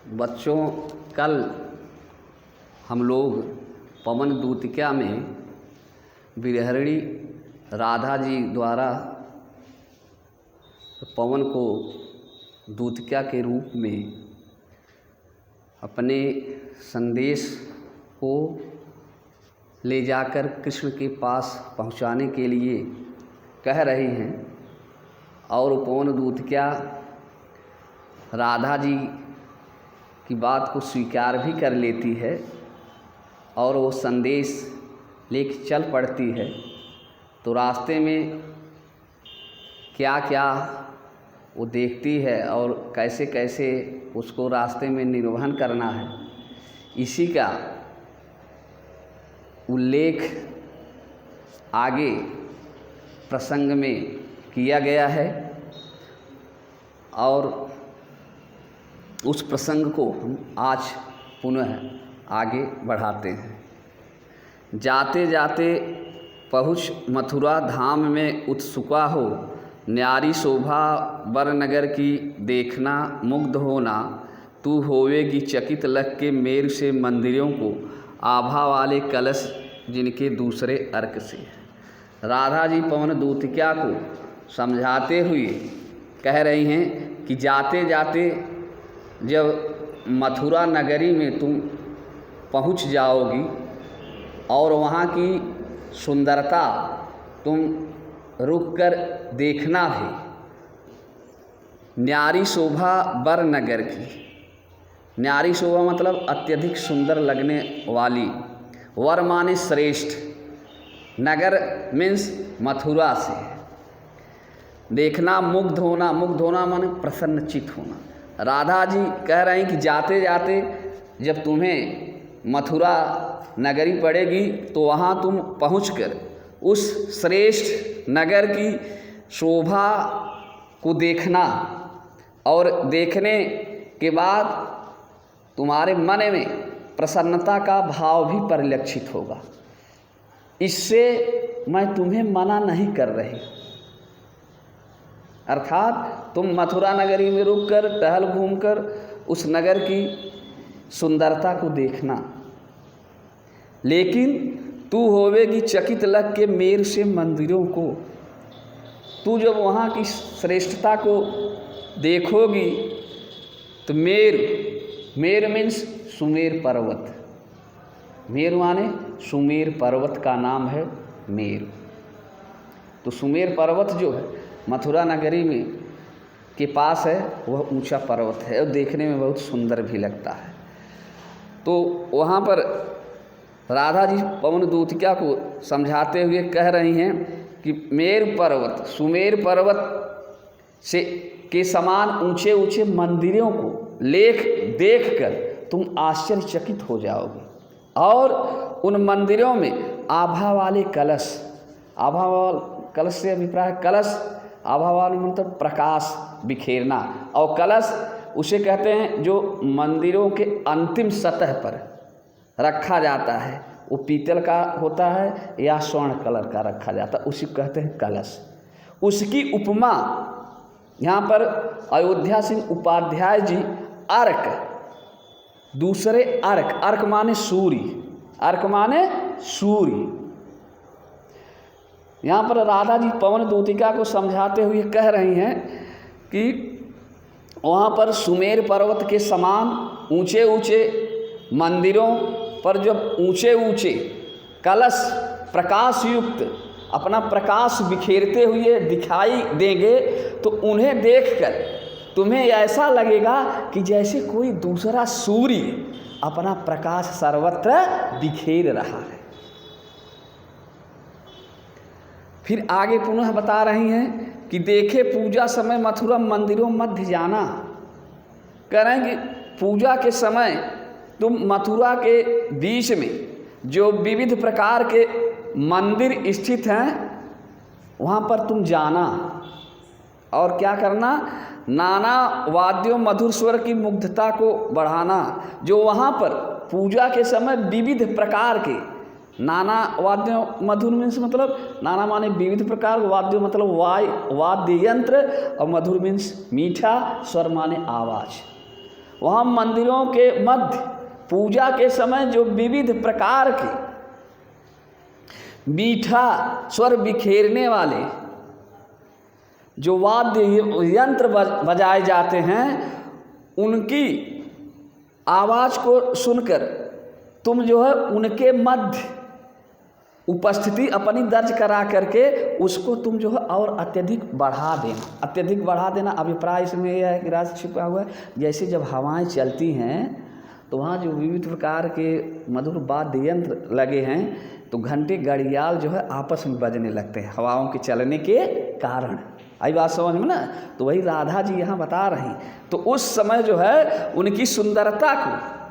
बच्चों, कल हम लोग पवन दूतिका में बिरहरिणी राधा जी द्वारा पवन को दूतिका के रूप में अपने संदेश को ले जाकर कृष्ण के पास पहुंचाने के लिए कह रही हैं और पवन दूतिका राधा जी की बात को स्वीकार भी कर लेती है और वो संदेश लेके चल पड़ती है। तो रास्ते में क्या क्या वो देखती है और कैसे कैसे उसको रास्ते में निर्वहन करना है, इसी का उल्लेख आगे प्रसंग में किया गया है और उस प्रसंग को हम आज पुनः आगे बढ़ाते हैं। जाते जाते पहुँच मथुरा धाम में उत्सुका हो, न्यारी शोभा बरनगर की देखना मुग्ध होना, तू होवेगी चकित लग के मेर से मंदिरों को, आभा वाले कलश जिनके दूसरे अर्क से। राधा जी पवन दूतिका को समझाते हुए कह रही हैं कि जाते जाते जब मथुरा नगरी में तुम पहुंच जाओगी और वहाँ की सुंदरता तुम रुककर देखना भी, न्यारी शोभा बरनगर की। न्यारी शोभा मतलब अत्यधिक सुंदर लगने वाली, वर माने श्रेष्ठ, नगर मीन्स मथुरा से। देखना मुग्ध होना, मुग्ध होना माने प्रसन्नचित होना। राधा जी कह रहे हैं कि जाते जाते जब तुम्हें मथुरा नगरी पड़ेगी तो वहाँ तुम पहुँचकर उस श्रेष्ठ नगर की शोभा को देखना और देखने के बाद तुम्हारे मन में प्रसन्नता का भाव भी परिलक्षित होगा। इससे मैं तुम्हें मना नहीं कर रही, अर्थात तुम मथुरा नगरी में रुककर टहल घूमकर उस नगर की सुंदरता को देखना, लेकिन तू होवेगी चकित लग के मेर से मंदिरों को। तू जब वहाँ की श्रेष्ठता को देखोगी तो मेर मीन्स सुमेर पर्वत। मेर माने सुमेर पर्वत का नाम है मेर। तो सुमेर पर्वत जो है मथुरा नगरी में के पास है, वह ऊंचा पर्वत है और देखने में बहुत सुंदर भी लगता है। तो वहाँ पर राधा जी पवन दूतिका को समझाते हुए कह रही हैं कि मेर पर्वत, सुमेर पर्वत से के समान ऊंचे ऊंचे मंदिरों को देखकर तुम आश्चर्यचकित हो जाओगे और उन मंदिरों में आभा वाले कलश, आभा वाले कलश से अभिप्राय कलश, आभा वाले मतलब प्रकाश बिखेरना, और कलश उसे कहते हैं जो मंदिरों के अंतिम सतह पर रखा जाता है। वो पीतल का होता है या स्वर्ण कलर का रखा जाता है, उसी कहते हैं कलश। उसकी उपमा यहाँ पर अयोध्या सिंह उपाध्याय जी अर्क, दूसरे अर्क, अर्क माने सूर्य, अर्क माने सूर्य। यहाँ पर राधा जी पवन दूतिका को समझाते हुए कह रही हैं कि वहाँ पर सुमेर पर्वत के समान ऊंचे ऊंचे मंदिरों पर जब ऊंचे ऊंचे कलश प्रकाश युक्त अपना प्रकाश बिखेरते हुए दिखाई देंगे तो उन्हें देखकर तुम्हें ऐसा लगेगा कि जैसे कोई दूसरा सूर्य अपना प्रकाश सर्वत्र बिखेर रहा है। फिर आगे पुनः बता रही हैं कि देखे पूजा समय मथुरा मंदिरों मध्य जाना। कह रहे हैं कि पूजा के समय तुम मथुरा के बीच में जो विविध प्रकार के मंदिर स्थित हैं वहाँ पर तुम जाना और क्या करना, नाना वाद्यों मधुर स्वर की मुग्धता को बढ़ाना। जो वहाँ पर पूजा के समय विविध प्रकार के नाना वाद्यों, मधुर मीन्स मतलब नाना माने विविध प्रकार, वाद्यों मतलब वाद्य यंत्र, और मधुर मीन्स मीठा, स्वर माने आवाज़। वहाँ मंदिरों के मध्य पूजा के समय जो विविध प्रकार के मीठा स्वर बिखेरने वाले जो वाद्य यंत्र बजाए जाते हैं, उनकी आवाज़ को सुनकर तुम जो है उनके मध्य उपस्थिति अपनी दर्ज करा करके उसको तुम जो है और अत्यधिक बढ़ा देना। अत्यधिक बढ़ा देना अभिप्राय इसमें यह है कि राज छिपा हुआ है, जैसे जब हवाएं चलती हैं तो वहाँ जो विविध प्रकार के मधुर वाद्य यंत्र लगे हैं तो घंटे घड़ियाल जो है आपस में बजने लगते हैं हवाओं के चलने के कारण। आई बात समझ में ना। तो वही राधा जी यहाँ बता रही, तो उस समय जो है उनकी सुंदरता को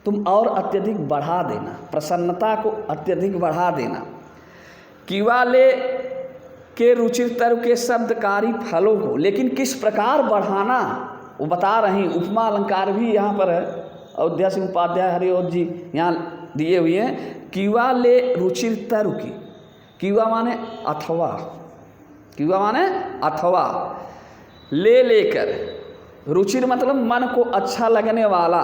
तुम और अत्यधिक बढ़ा देना, प्रसन्नता को अत्यधिक बढ़ा देना। किवाले के रुचिर के शब्दकारी फलों को, लेकिन किस प्रकार बढ़ाना वो बता रही। उपमा अलंकार भी यहाँ पर है, अयोध्या सिंह उपाध्याय हरिओत जी यहाँ दिए हुए हैं। किवाले रुचिर की, किवा माने अथवा, किवा माने अथवा, ले लेकर, रुचिर मतलब मन को अच्छा लगने वाला,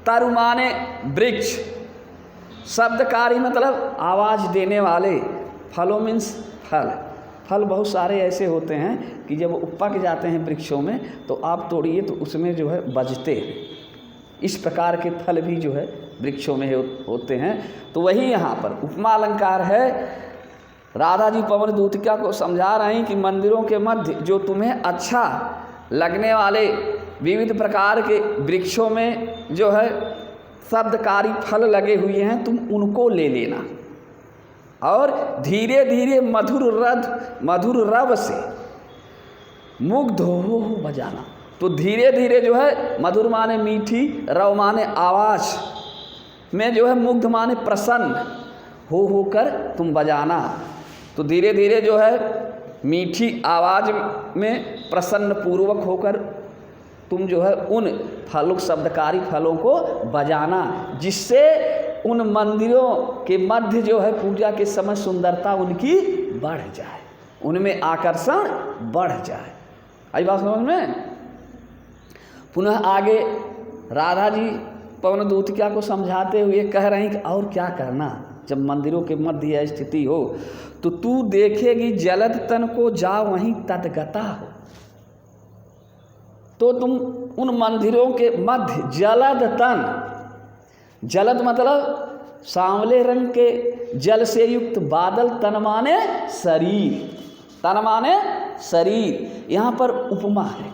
तरु माने वृक्ष, शब्दकारी मतलब आवाज़ देने वाले, फलों मीन्स फल। फल बहुत सारे ऐसे होते हैं कि जब पक जाते हैं वृक्षों में तो आप तोड़िए तो उसमें जो है बजते हैं। इस प्रकार के फल भी जो है वृक्षों में होते हैं। तो वही यहाँ पर उपमा अलंकार है। राधा जी पवन दूतिका को समझा रहे हैं कि मंदिरों के मध्य जो तुम्हें अच्छा लगने वाले विविध प्रकार के वृक्षों में जो है शब्दकारी फल लगे हुए हैं, तुम उनको ले लेना और धीरे धीरे मधुर रव से मुग्ध हो बजाना। तो धीरे धीरे जो है मधुर माने मीठी, रव माने आवाज़ में जो है मुग्ध माने प्रसन्न होकर तुम बजाना। तो धीरे धीरे जो है मीठी आवाज़ में प्रसन्न पूर्वक होकर तुम जो है उन फलों, शब्दकारी फलों को बजाना, जिससे उन मंदिरों के मध्य जो है पूजा के समय सुंदरता उनकी बढ़ जाए, उनमें आकर्षण बढ़ जाए। आई बात समझ में। पुनः आगे राधा जी पवन दूतिका को समझाते हुए कह रहे हैं कि और क्या करना जब मंदिरों के मध्य यह स्थिति हो, तो तू देखेगी जलद तन को जा वहीं तदगता हो। तो तुम उन मंदिरों के मध्य जलद तन, जलद मतलब सांवले रंग के जल से युक्त बादल, तन माने शरीर, तन माने शरीर। यहाँ पर उपमा है,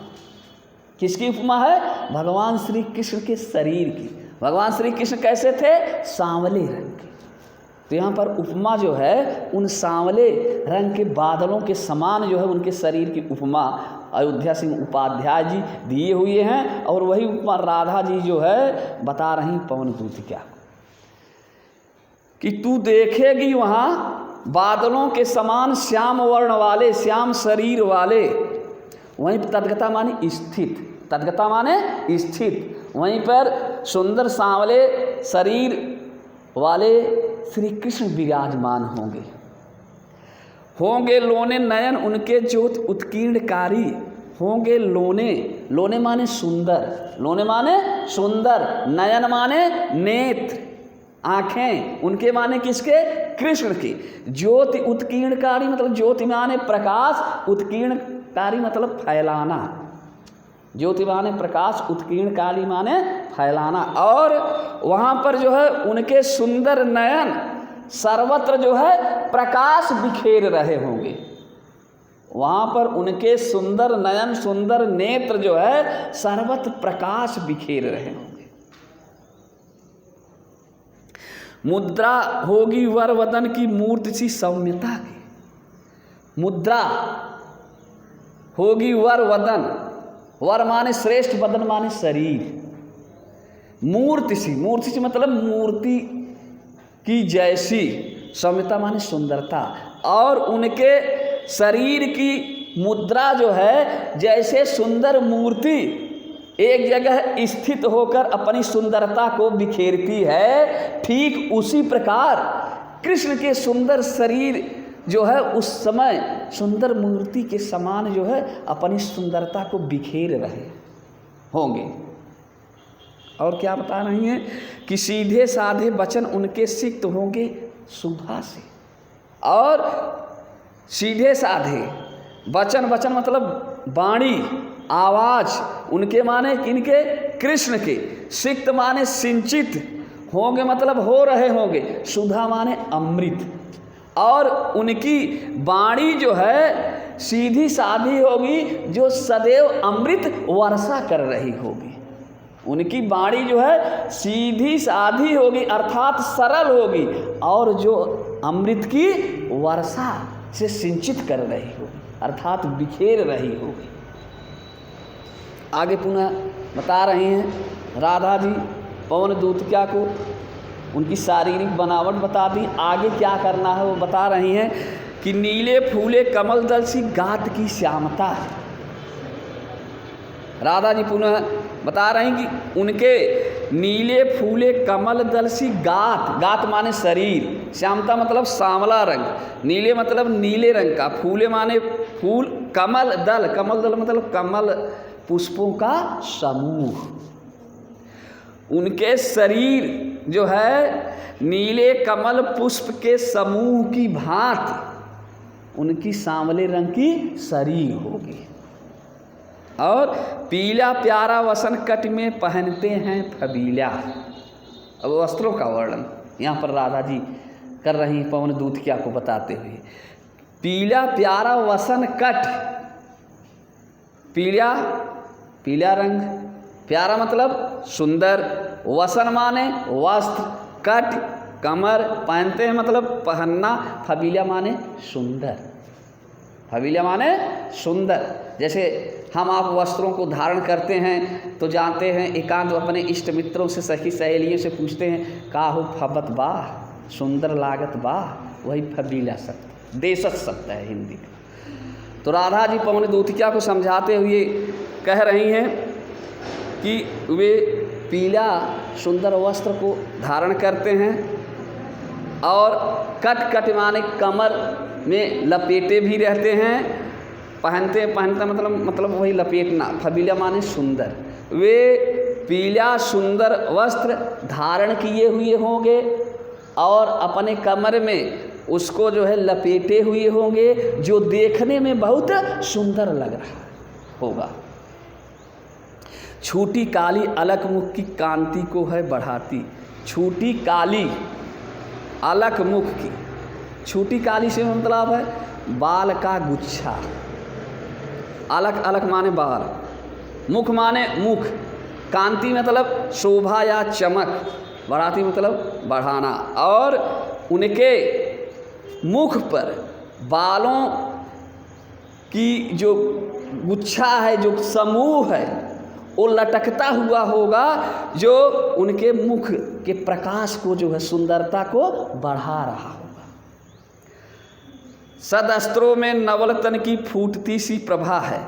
किसकी उपमा है? भगवान श्री कृष्ण के शरीर की। भगवान श्री कृष्ण कैसे थे? सांवले रंग के। तो यहाँ पर उपमा जो है उन सांवले रंग के बादलों के समान जो है उनके शरीर की उपमा अयोध्या सिंह उपाध्याय जी दिए हुए हैं। और वही उपमा राधा जी जो है बता रही पवन दूतिका कि तू देखेगी वहाँ बादलों के समान श्याम वर्ण वाले, श्याम शरीर वाले, वहीं तदगता माने स्थित, तदगता माने स्थित, वहीं पर सुंदर सांवले शरीर वाले श्री कृष्ण विराजमान होंगे। होंगे लोने नयन उनके ज्योत उत्कीर्णकारी, होंगे लोने, लोने माने सुंदर, लोने माने सुंदर, नयन माने नेत्र, आँखें, उनके माने किसके? कृष्ण की। ज्योति उत्कीर्णकारी मतलब ज्योति माने प्रकाश, उत्कीर्णकारी मतलब फैलाना, ज्योति माने प्रकाश, उत्कीर्णकारी माने फैलाना। और वहाँ पर जो है उनके सुंदर नयन सर्वत्र जो है प्रकाश बिखेर रहे होंगे। वहाँ पर उनके सुंदर नयन, सुंदर नेत्र जो है सर्वत्र प्रकाश बिखेर रहे होंगे। मुद्रा होगी वर वदन की मूर्ति सी सौम्यता की, मुद्रा होगी वर वदन, वर माने श्रेष्ठ, वदन माने शरीर, मूर्ति सी, मूर्ति सी मतलब मूर्ति की जैसी, सौम्यता माने सुंदरता। और उनके शरीर की मुद्रा जो है जैसे सुंदर मूर्ति एक जगह स्थित होकर अपनी सुंदरता को बिखेरती है, ठीक उसी प्रकार कृष्ण के सुंदर शरीर जो है उस समय सुंदर मूर्ति के समान जो है अपनी सुंदरता को बिखेर रहे होंगे। और क्या बता रही हैं कि सीधे साधे वचन उनके सिक्त होंगे सुधा से। और सीधे साधे वचन, वचन मतलब वाणी, आवाज उनके माने किनके? कृष्ण के। सिक्त माने सिंचित, होंगे मतलब हो रहे होंगे, सुधा माने अमृत। और उनकी वाणी जो है सीधी साधी होगी, जो सदैव अमृत वर्षा कर रही होगी। उनकी वाणी जो है सीधी साधी होगी अर्थात सरल होगी, और जो अमृत की वर्षा से सिंचित कर रही होगी अर्थात बिखेर रही होगी। आगे पुनः बता रहे हैं राधा जी पवन दूतिका को उनकी शारीरिक बनावट बता दी। आगे क्या करना है वो बता रही हैं कि नीले फूले कमल दल सी गात की श्यामता है। राधा जी पुनः बता रही हैं कि उनके नीले फूले कमल दल सी गात, गात माने शरीर, श्यामता मतलब सांवला रंग, नीले मतलब नीले रंग का, फूले माने फूल, कमल दल, कमल दल मतलब कमल पुष्पों का समूह। उनके शरीर जो है नीले कमल पुष्प के समूह की भांति उनकी सांवले रंग की शरीर होगी। और पीला प्यारा वसन कट में पहनते हैं फबीला। अब वस्त्रों का वर्णन यहाँ पर राधा जी कर रही हैं पवन दूतिका को बताते हुए। पीला प्यारा वसन कट, पीला पीला रंग, प्यारा मतलब सुंदर, वसन माने वस्त्र, कट कमर, पहनते हैं मतलब पहनना, फबीला माने सुंदर, फबीला माने सुंदर। जैसे हम आप वस्त्रों को धारण करते हैं तो जानते हैं, एकांत अपने इष्ट मित्रों से, सखी सहेलियों से पूछते हैं काहू फबत बा, सुंदर लागत बा, वही फबीला शब्द, देशज शब्द है हिंदी का। तो राधा जी पवन दूतिका को समझाते हुए कह रही हैं कि वे पीला सुंदर वस्त्र को धारण करते हैं और कट कट माने कमर में लपेटे भी रहते हैं, पहनते मतलब वही लपेटना, फबीला माने सुंदर। वे पीला सुंदर वस्त्र धारण किए हुए होंगे और अपने कमर में उसको जो है लपेटे हुए होंगे, जो देखने में बहुत सुंदर लग रहा होगा। छोटी काली अलक मुख की कांति को है बढ़ाती। छोटी काली अलक मुख की, छोटी काली से मतलब है बाल का गुच्छा, अलक अलक माने बाल, मुख माने मुख, कांति मतलब शोभा या चमक, बढ़ाती मतलब बढ़ाना। और उनके मुख पर बालों की जो गुच्छा है, जो समूह है, वो लटकता हुआ होगा, जो उनके मुख के प्रकाश को जो है सुंदरता को बढ़ा रहा होगा। सदस्त्रों में नवल तन की फूटती सी प्रभा है।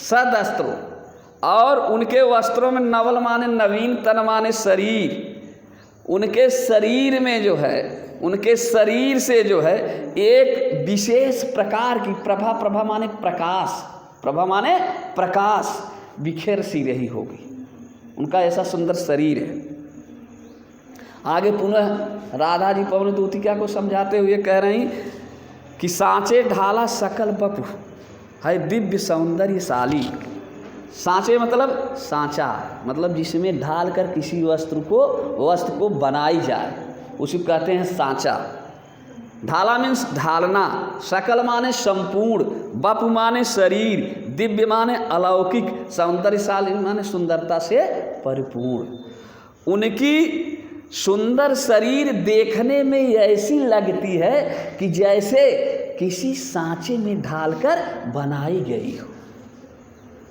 सदस्त्रों, और उनके वस्त्रों में नवल माने नवीन, तन माने शरीर, उनके शरीर में जो है, उनके शरीर से जो है एक विशेष प्रकार की प्रभा, प्रभा माने प्रकाश, प्रभा माने प्रकाश बिखेर सी रही होगी। उनका ऐसा सुंदर शरीर है। आगे पुनः राधा जी पवन दूतिका को समझाते हुए कह रही कि सांचे ढाला सकल बपु है दिव्य सौंदर्यशाली। सांचे मतलब सांचा, मतलब जिसमें ढाल कर किसी वस्त्र को बनाई जाए, उसे कहते हैं सांचा। ढाला मीन्स ढालना, सकल माने संपूर्ण, बपु माने शरीर, दिव्य माने अलौकिक, सौंदर्यशाली माने सुंदरता से परिपूर्ण। उनकी सुंदर शरीर देखने में ऐसी लगती है कि जैसे किसी सांचे में ढालकर बनाई गई हो,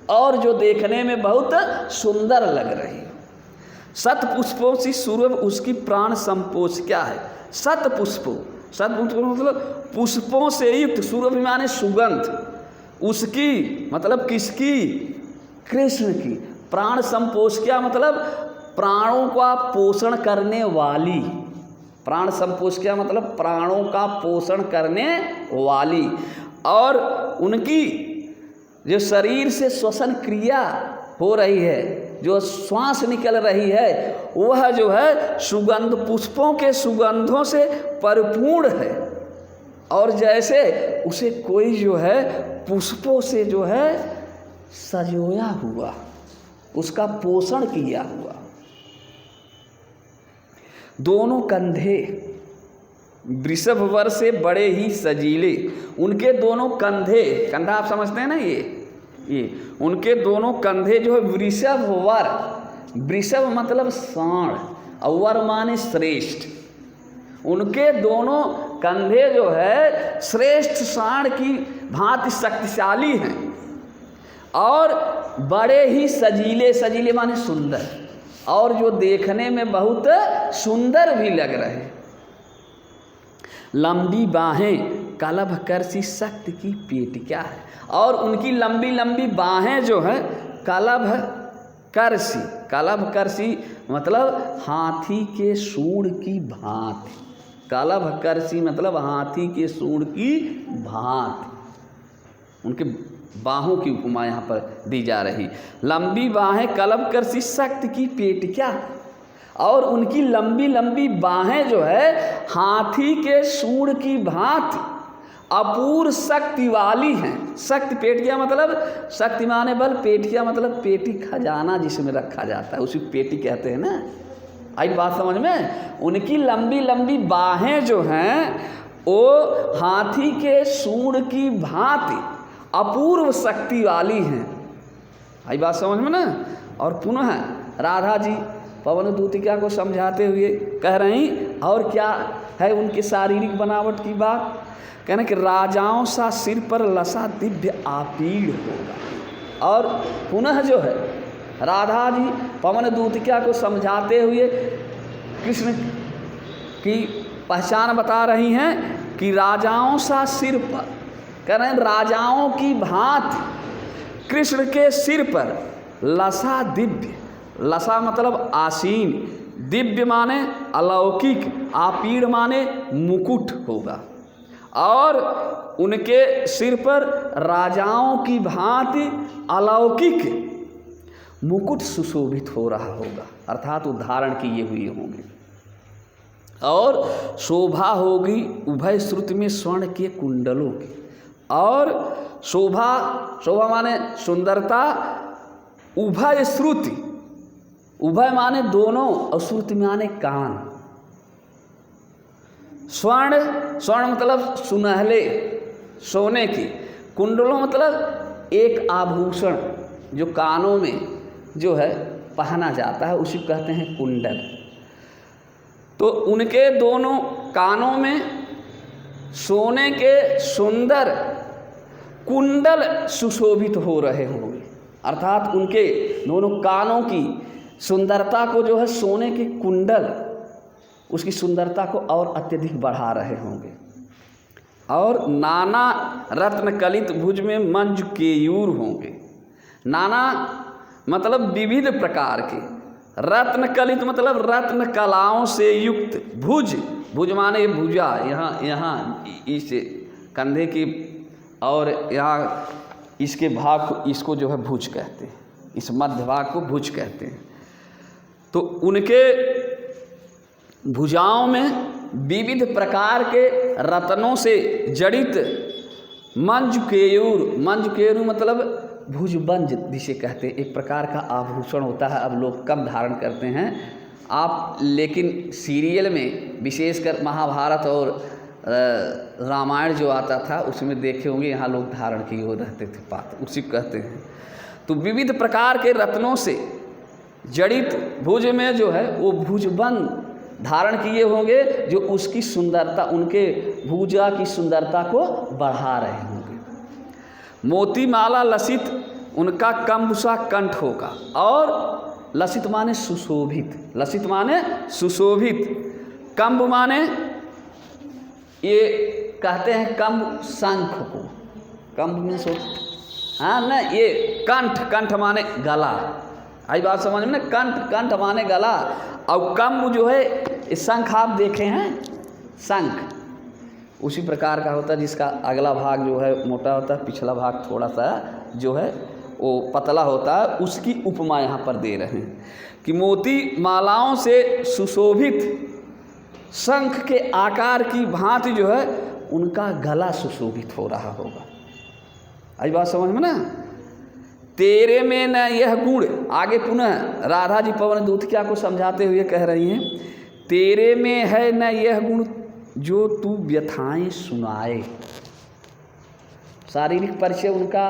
और जो देखने में बहुत सुंदर लग रही हो। सत पुष्पों से सुरभ उसकी प्राण संपोष। क्या है सत पुष्पों? सत पुष्पों मतलब पुष्पों से युक्त, सुरभ माने सुगंध, उसकी मतलब किसकी? कृष्ण की। प्राण संपोष क्या मतलब? प्राणों का पोषण करने वाली। प्राण संपोष क्या मतलब? प्राणों का पोषण करने वाली। और उनकी जो शरीर से श्वसन क्रिया हो रही है, जो श्वास निकल रही है, वह जो है सुगंध पुष्पों के सुगंधों से परिपूर्ण है। और जैसे उसे कोई जो है पुष्पों से जो है सजोया हुआ, उसका पोषण किया हुआ। दोनों कंधे वृषभ वर से बड़े ही सजीले, उनके दोनों कंधे, कंधा आप समझते हैं ना, ये उनके दोनों कंधे जो है वृषभ वर, वृषभ मतलब साण और वर माने श्रेष्ठ, उनके दोनों कंधे जो है श्रेष्ठ साण की भांति शक्तिशाली हैं और बड़े ही सजीले, सजीले माने सुंदर, और जो देखने में बहुत सुंदर भी लग रहे हैं। लंबी बाहें कलभ करसी शक्ति की पेटिका है, और उनकी लंबी लंबी बाहें जो है कलभ करसी, कलभ करसी मतलब हाथी के सूंड की भांति, कलभ करसी मतलब हाथी के सूंड की भांति, उनके बाहों की उपमा यहाँ पर दी जा रही। लंबी बाहें कलभ करसी शक्ति की पेटिका, और उनकी लंबी लंबी बाहें जो है हाथी के सूंड की भांति अपूर्व शक्ति वाली हैं। शक्ति पेटिया मतलब शक्ति माने बल, पेटिया मतलब पेटी खजाना जिसमें रखा जाता है, उसी पेटी कहते हैं ना। आई बात समझ में? उनकी लंबी लंबी बाहें जो हैं वो हाथी के सूंड की भांति अपूर्व शक्ति वाली हैं। आई बात समझ में ना। और पुनः राधा जी पवन दूतिका को समझाते हुए कह रही, और क्या है उनके शारीरिक बनावट की बात, कहना कि राजाओं सा सिर पर लसा दिव्य आपीड़ होगा। और पुनः जो है राधा जी पवन दूतिका को समझाते हुए कृष्ण की पहचान बता रही हैं कि राजाओं सा सिर पर, कह रहे हैं राजाओं की भांति कृष्ण के सिर पर लसा दिव्य, लसा मतलब आसीन, दिव्य माने अलौकिक, आपीड़ माने मुकुट होगा, और उनके सिर पर राजाओं की भांति अलौकिक मुकुट सुशोभित हो रहा होगा, अर्थात वो धारण किए हुए होंगे। और शोभा होगी उभय श्रुति में स्वर्ण के कुंडलों की, और शोभा, शोभा माने सुंदरता, उभय श्रुति, उभय माने दोनों और श्रुति माने कान। स्वर्ण, स्वर्ण मतलब सुनहले सोने की, कुंडलों मतलब एक आभूषण जो कानों में जो है पहना जाता है, उसी कहते हैं कुंडल। तो उनके दोनों कानों में सोने के सुंदर कुंडल सुशोभित हो रहे होंगे, अर्थात उनके दोनों कानों की सुंदरता को जो है सोने के कुंडल उसकी सुंदरता को और अत्यधिक बढ़ा रहे होंगे। और नाना रत्न कलित भुज में मंज केयूर होंगे। नाना मतलब विविध प्रकार के, रत्न कलित मतलब रत्न कलाओं से युक्त, भुज, भुज माने भुजा, यहाँ इस कंधे की और यहाँ इसके भाग को, इसको जो है भुज कहते हैं, इस मध्य भाग को भुज कहते हैं। तो उनके भुजाओं में विविध प्रकार के रत्नों से जड़ित मंज केयूर, मंज केयूर मतलब भुजबंज जिसे कहते हैं, एक प्रकार का आभूषण होता है, अब लोग कम धारण करते हैं आप, लेकिन सीरियल में विशेषकर महाभारत और रामायण जो आता था उसमें देखे होंगे, यहाँ लोग धारण किए हुए रहते थे पात्र, उसी कहते हैं। तो विविध प्रकार के रत्नों से जड़ित भुज में जो है वो भुजबंद धारण किए होंगे, जो उसकी सुंदरता, उनके भुजा की सुंदरता को बढ़ा रहे होंगे। मोती माला लसित उनका कंबुसा कंठ होगा, और लसित माने सुशोभित, लसित माने सुशोभित, कंब माने ये कहते हैं कंब शंख को, कंब में सो, हाँ ना, ये कंठ, कंठ माने गला। आई बात समझ में ना, कंठ, कंठ माने गला, और कंब जो है शंख आप देखे हैं, शंख उसी प्रकार का होता है जिसका अगला भाग जो है मोटा होता है, पिछला भाग थोड़ा सा जो है वो पतला होता है, उसकी उपमा यहाँ पर दे रहे हैं कि मोती मालाओं से सुशोभित शंख के आकार की भांति जो है उनका गला सुशोभित हो रहा होगा। आई बात समझ में ना। तेरे में न यह गुण, आगे पुनः राधा जी पवन दूतिया को समझाते हुए कह रही हैं, तेरे में है न यह गुण जो तू व्यथाएं सुनाए। शारीरिक परिचय उनका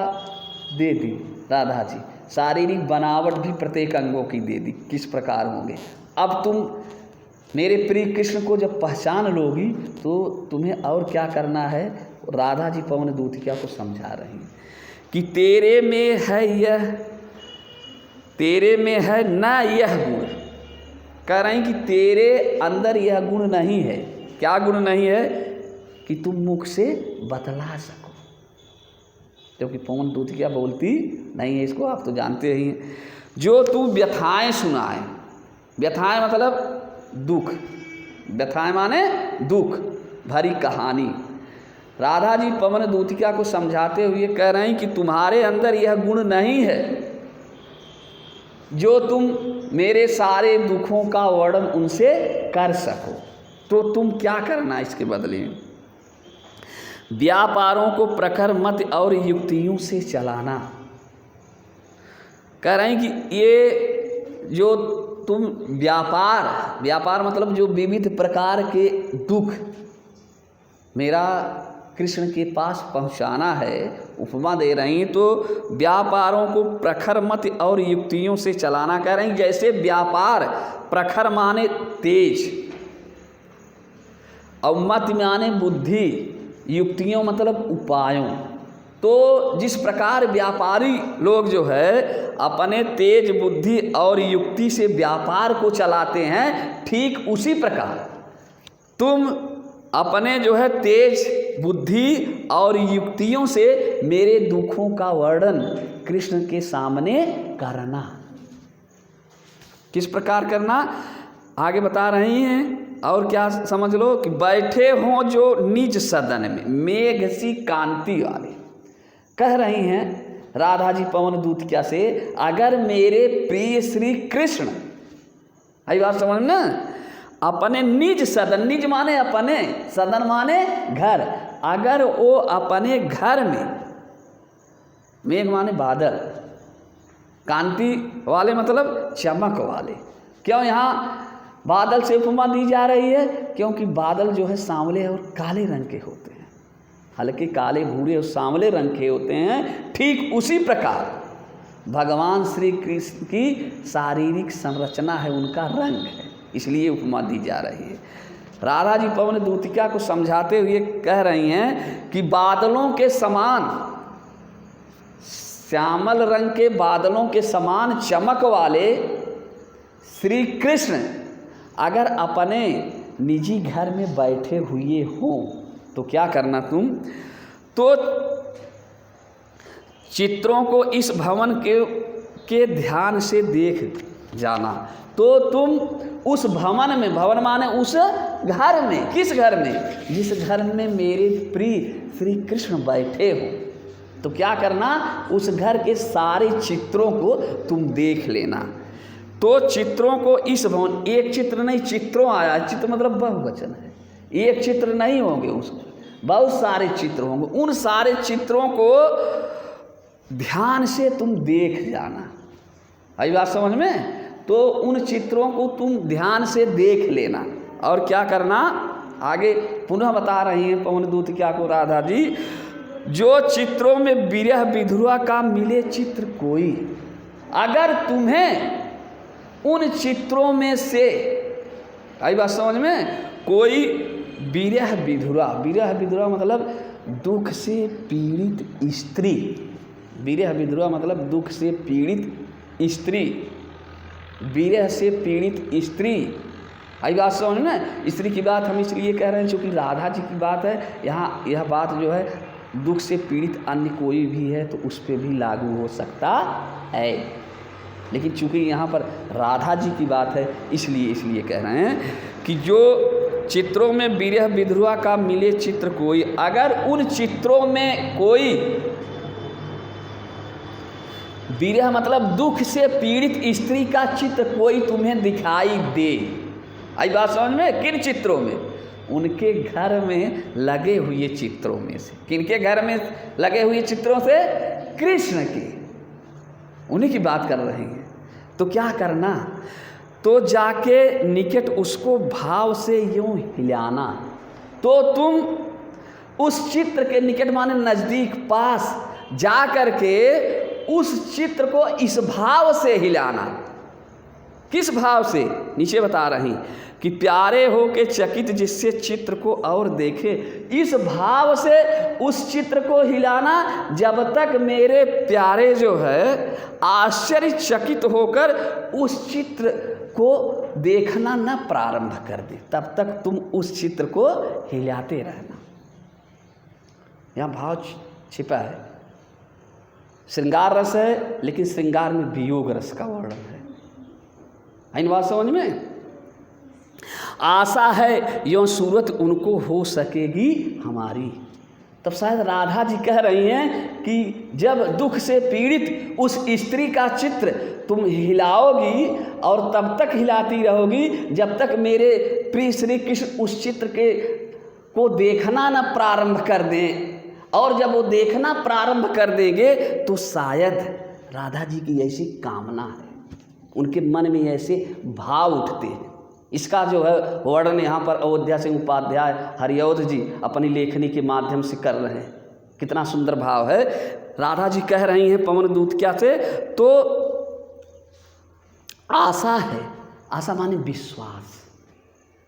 दे दी राधा जी, शारीरिक बनावट भी प्रत्येक अंगों की दे दी, किस प्रकार होंगे। अब तुम मेरे प्रिय कृष्ण को जब पहचान लोगी तो तुम्हें और क्या करना है, राधा जी पवन दूतिया को समझा रही हैं कि तेरे में है न यह गुण। कह रही कि तेरे अंदर यह गुण नहीं है। क्या गुण नहीं है? कि तुम मुख से बतला सको, क्योंकि पवन दूतिया बोलती नहीं है, इसको आप तो जानते ही हैं। जो तू व्यथाएं सुनाए, व्यथाएं मतलब दुख, व्यथाएं माने दुख भरी कहानी। राधा जी पवन दूतिया को समझाते हुए कह रहे हैं कि तुम्हारे अंदर यह गुण नहीं है जो तुम मेरे सारे दुखों का वर्णन उनसे कर सको। तो तुम क्या करना इसके बदले में? व्यापारों को प्रखर मत और युक्तियों से चलाना। कह रहे हैं कि ये जो तुम व्यापार मतलब जो विविध प्रकार के दुख मेरा कृष्ण के पास पहुंचाना है, उपमा दे रही हैं। तो व्यापारों को प्रखर मत और युक्तियों से चलाना। कह रहे हैं जैसे व्यापार प्रखर माने तेज और मत माने बुद्धि, युक्तियों मतलब उपायों। तो जिस प्रकार व्यापारी लोग जो है अपने तेज बुद्धि और युक्ति से व्यापार को चलाते हैं, ठीक उसी प्रकार तुम अपने जो है तेज बुद्धि और युक्तियों से मेरे दुखों का वर्णन कृष्ण के सामने करना। किस प्रकार करना आगे बता रही हैं। और क्या समझ लो कि बैठे हों जो निज सदन में मेघ सी कांति वाले। कह रही हैं राधा जी पवन दूतिया से, अगर मेरे प्रिय श्री कृष्ण, आई बात समझ ना, अपने निज सदन, निज माने अपने, सदन माने घर, अगर वो अपने घर में, मेघ माने बादल, कांति वाले मतलब चमक वाले। क्यों यहाँ बादल से उपमा दी जा रही है? क्योंकि बादल जो है सांवले और काले रंग के होते हैं, हल्के काले भूरे और सांवले रंग के होते हैं। ठीक उसी प्रकार भगवान श्री कृष्ण की शारीरिक संरचना है, उनका रंग है, इसलिए उपमा दी जा रही है। राधा जी पवन दूतिया को समझाते हुए कह रही हैं कि बादलों के समान, श्यामल रंग के बादलों के समान चमक वाले श्री कृष्ण अगर अपने निजी घर में बैठे हुए हो तो क्या करना तुम? तो चित्रों को इस भवन के ध्यान से देख जाना। तो तुम उस भवन में, भवन माने उस घर में, किस घर में? जिस घर में मेरे प्रिय श्री कृष्ण बैठे हो, तो क्या करना? उस घर के सारे चित्रों को तुम देख लेना। तो चित्रों को इस भवन, एक चित्र नहीं, चित्रों आया, चित्र मतलब बहुवचन है, एक चित्र नहीं होंगे, उसमें बहुत सारे चित्र होंगे। उन सारे चित्रों को ध्यान से तुम देख जाना। आई बात समझ में? तो उन चित्रों को तुम ध्यान से देख लेना। और क्या करना? आगे पुनः बता रही हैं पवन दूतिया को राधा जी, जो चित्रों में विरह विधुरा का मिले चित्र कोई, अगर तुम्हें उन चित्रों में से, आई बात समझ में, कोई विरह विधुरा, विरह विधुरा मतलब दुख से पीड़ित स्त्री, विरह विधुरा मतलब दुख से पीड़ित स्त्री, विरह से पीड़ित स्त्री। आई बात समझ में? स्त्री की बात हम इसलिए कह रहे हैं क्योंकि राधा जी की बात है यहाँ। यह बात जो है दुख से पीड़ित अन्य कोई भी है तो उस पर भी लागू हो सकता है, लेकिन चूंकि यहाँ पर राधा जी की बात है इसलिए कह रहे हैं कि जो चित्रों में विरह विधुरा का मिले चित्र कोई, अगर उन चित्रों में कोई विरह मतलब दुख से पीड़ित स्त्री का चित्र कोई तुम्हें दिखाई दे। आई बात समझ में? किन चित्रों में? उनके घर में लगे हुए चित्रों में से। किनके घर में लगे हुए चित्रों से? कृष्ण के, उन्हीं की बात कर रहे हैं। तो क्या करना? तो जाके निकट उसको भाव से यूं हिलाना। तो तुम उस चित्र के निकट माने नज़दीक पास जा करके उस चित्र को इस भाव से हिलाना। किस भाव से? नीचे बता रही कि प्यारे हो के चकित जिससे चित्र को और देखे, इस भाव से उस चित्र को हिलाना जब तक मेरे प्यारे जो है आश्चर्यचकित होकर उस चित्र को देखना न प्रारंभ कर दे, तब तक तुम उस चित्र को हिलाते रहना। यहाँ भाव छिपा है। श्रृंगार रस है, लेकिन श्रृंगार में वियोग रस का वर्णन है। इन बात समझ में? आशा है यों सूरत उनको हो सकेगी हमारी। तब शायद राधा जी कह रही हैं कि जब दुख से पीड़ित उस स्त्री का चित्र तुम हिलाओगी, और तब तक हिलाती रहोगी जब तक मेरे प्रिय श्री कृष्ण उस चित्र को देखना न प्रारंभ कर दें। और जब वो देखना प्रारंभ कर देंगे तो शायद राधा जी की ऐसी कामना है, उनके मन में ऐसे भाव उठते हैं। इसका जो है वर्णन यहाँ पर अयोध्या सिंह उपाध्याय हरिऔध जी अपनी लेखनी के माध्यम से कर रहे हैं। कितना सुंदर भाव है। राधा जी कह रही हैं पवन दूत क्या से? तो आशा है, आशा माने विश्वास,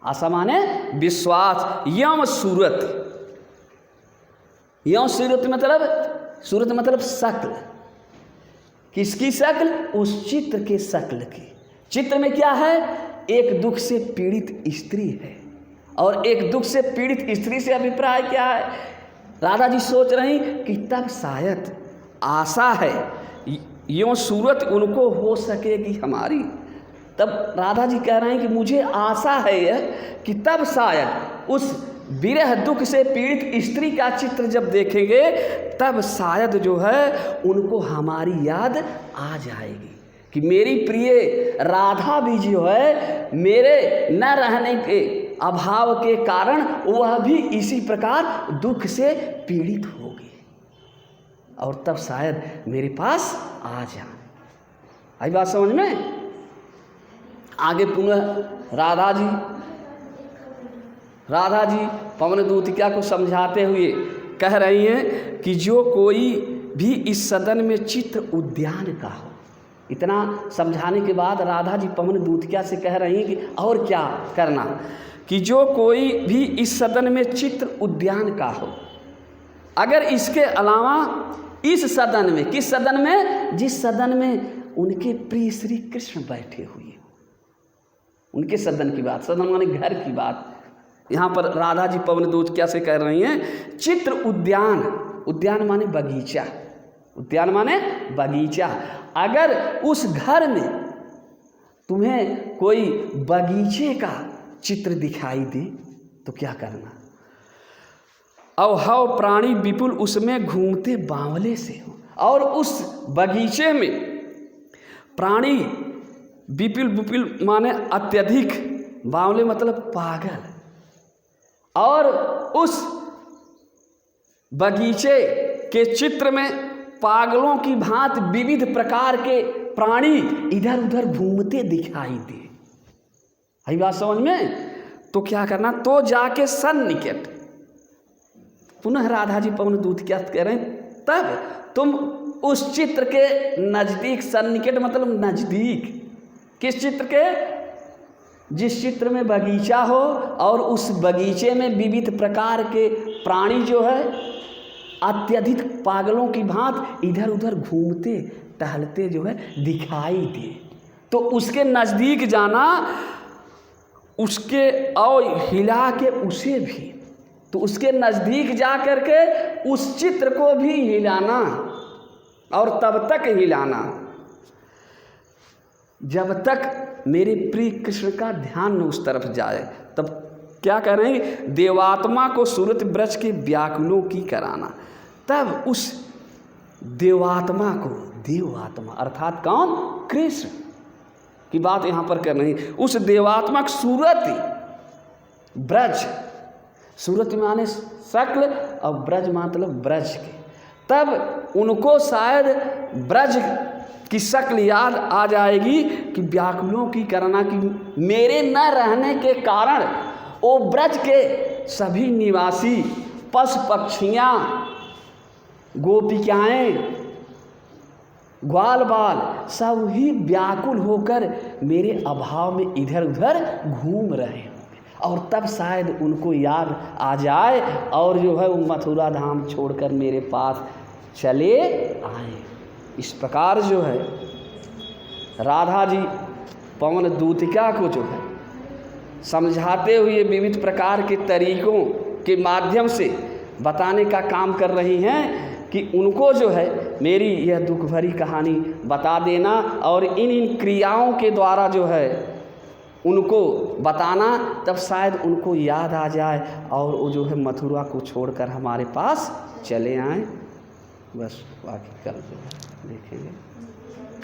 आशा माने विश्वास। यम सूरत, यम सूरत मतलब, सूरत मतलब शक्ल। किसकी शक्ल? उस चित्र के शक्ल की। चित्र में क्या है? एक दुख से पीड़ित स्त्री है, और एक दुख से पीड़ित स्त्री से अभिप्राय क्या है? राधा जी सोच रही कि तब शायद आशा है यों सूरत उनको हो सकेगी हमारी। तब राधा जी कह रहे हैं कि मुझे आशा है कि तब शायद उस विरह दुख से पीड़ित स्त्री का चित्र जब देखेंगे तब शायद जो है उनको हमारी याद आ जाएगी कि मेरी प्रिय राधा भी जो है मेरे न रहने के अभाव के कारण वह भी इसी प्रकार दुख से पीड़ित होगी, और तब शायद मेरे पास आ जाए। आई बात समझ में? आगे पुनः राधा जी पवन दूतिका को समझाते हुए कह रही हैं कि जो कोई भी इस सदन में चित्र उद्यान का हो। इतना समझाने के बाद राधा जी पवन दूतिका से कह रही हैं कि और क्या करना? कि जो कोई भी इस सदन में चित्र उद्यान का हो, अगर इसके अलावा इस सदन में, किस सदन में? जिस सदन में उनके प्रिय श्री कृष्ण बैठे हुए, उनके सदन की बात, सदन माने घर की बात यहाँ पर राधा जी पवन दूतिका से कह रही हैं। चित्र उद्यान, उद्यान माने बगीचा, उद्यान माने बगीचा। अगर उस घर में तुम्हें कोई बगीचे का चित्र दिखाई दे तो क्या करना? अवहव प्राणी विपुल उसमें घूमते बावले से हो, और उस बगीचे में प्राणी विपुल, विपुल माने अत्यधिक, बावले मतलब पागल, और उस बगीचे के चित्र में पागलों की भांति विविध प्रकार के प्राणी इधर उधर घूमते दिखाई दे। है बात समझ में? तो क्या करना? तो जाके सन्निकट, पुनः राधा जी पवन दूतिका कह रहे हैं, तब तुम उस चित्र के नजदीक, सन्निकट मतलब नजदीक, किस चित्र के? जिस चित्र में बगीचा हो और उस बगीचे में विविध प्रकार के प्राणी जो है अत्यधिक पागलों की भांति इधर उधर घूमते टहलते जो है दिखाई दे, तो उसके नज़दीक जाना, उसके और हिला के उसे भी, तो उसके नज़दीक जा कर के उस चित्र को भी हिलाना, और तब तक हिलाना जब तक मेरे प्रिय कृष्ण का ध्यान न उस तरफ जाए। तब क्या कह रहे हैं? देवात्मा को सूरत ब्रज के व्याकुलों की कराना। तब उस देवात्मा को, देवात्मा अर्थात कौन? कृष्ण की बात यहाँ पर कर रही। उस देवात्मक सूरत ब्रज, सूरत माने शक्ल और ब्रज मतलब ब्रज के, तब उनको शायद ब्रज की शक्ल याद आ जाएगी कि व्याकुलों की करना कि मेरे न रहने के कारण वो ब्रज के सभी निवासी पशु पक्षियाँ गोपिकाएं ग्वाल बाल सब ही व्याकुल होकर मेरे अभाव में इधर उधर घूम रहे होंगे, और तब शायद उनको याद आ जाए और जो है वो मथुरा धाम छोड़कर मेरे पास चले आए। इस प्रकार जो है राधा जी पवन दूतिका को जो है समझाते हुए विविध प्रकार के तरीकों के माध्यम से बताने का काम कर रही हैं कि उनको जो है मेरी यह दुख भरी कहानी बता देना और इन क्रियाओं के द्वारा जो है उनको बताना, तब शायद उनको याद आ जाए और वो जो है मथुरा को छोड़कर हमारे पास चले आएँ। बस बाकी कल देखेंगे।